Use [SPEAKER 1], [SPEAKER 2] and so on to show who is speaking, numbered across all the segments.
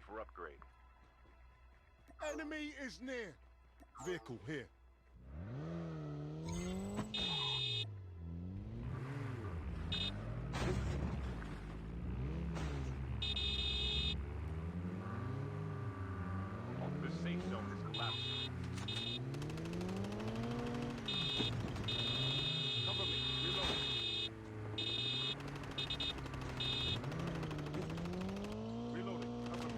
[SPEAKER 1] for upgrade.
[SPEAKER 2] Enemy is near. Vehicle here.
[SPEAKER 1] The safe zone is collapsing. Cover me. Reload. Reloading. Cover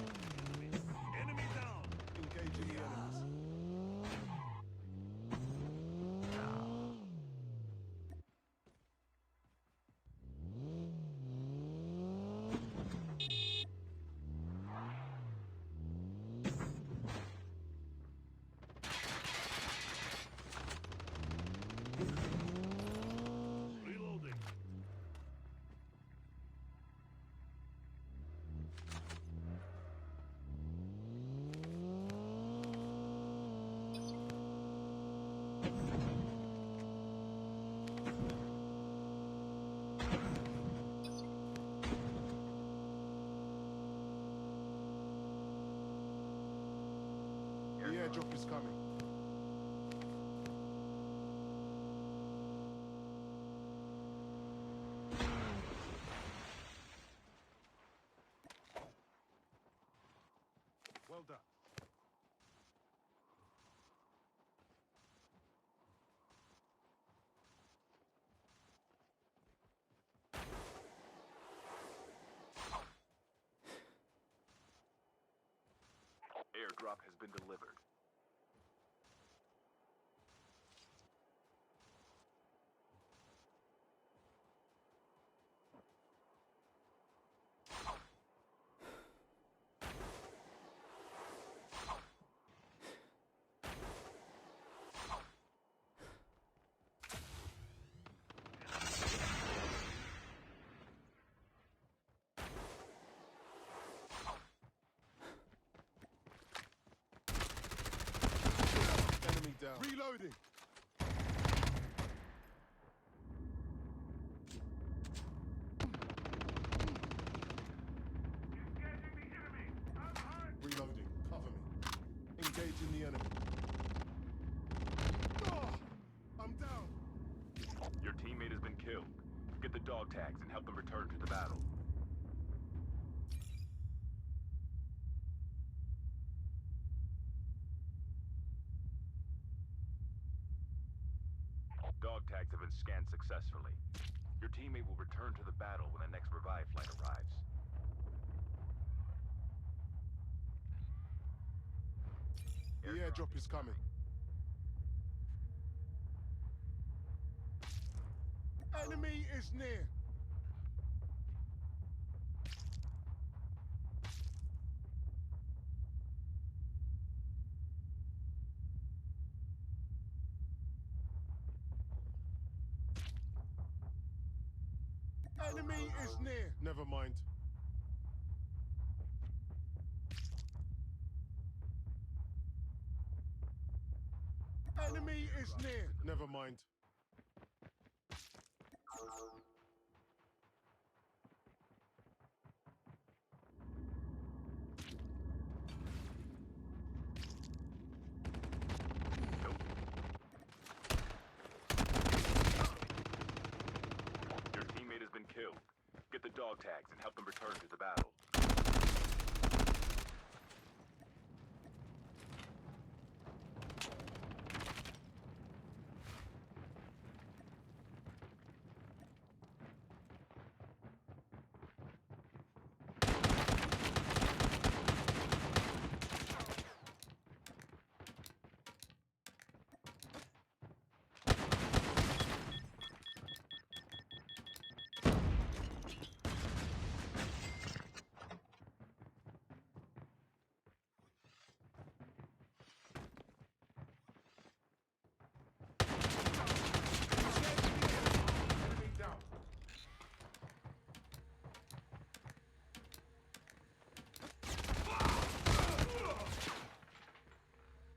[SPEAKER 1] me.
[SPEAKER 3] Enemy down.
[SPEAKER 2] Engaging the enemies.
[SPEAKER 3] Reloading.
[SPEAKER 2] The airdrop is coming.
[SPEAKER 1] Well done. Airdrop has been delivered.
[SPEAKER 2] Enemy down. Reloading.
[SPEAKER 3] Engaging the enemy. I'm behind.
[SPEAKER 2] Reloading. Cover me. Engaging the enemy. Ah! I'm down.
[SPEAKER 1] Your teammate has been killed. Get the dog tags and help them return to the battle. Dog tags have been scanned successfully. Your teammate will return to the battle when the next revive flight arrives.
[SPEAKER 2] The airdrop is coming. Enemy is near. Enemy is near. Never mind. Enemy is near. Never mind.
[SPEAKER 1] Your teammate has been killed. Get the dog tags and help them return to the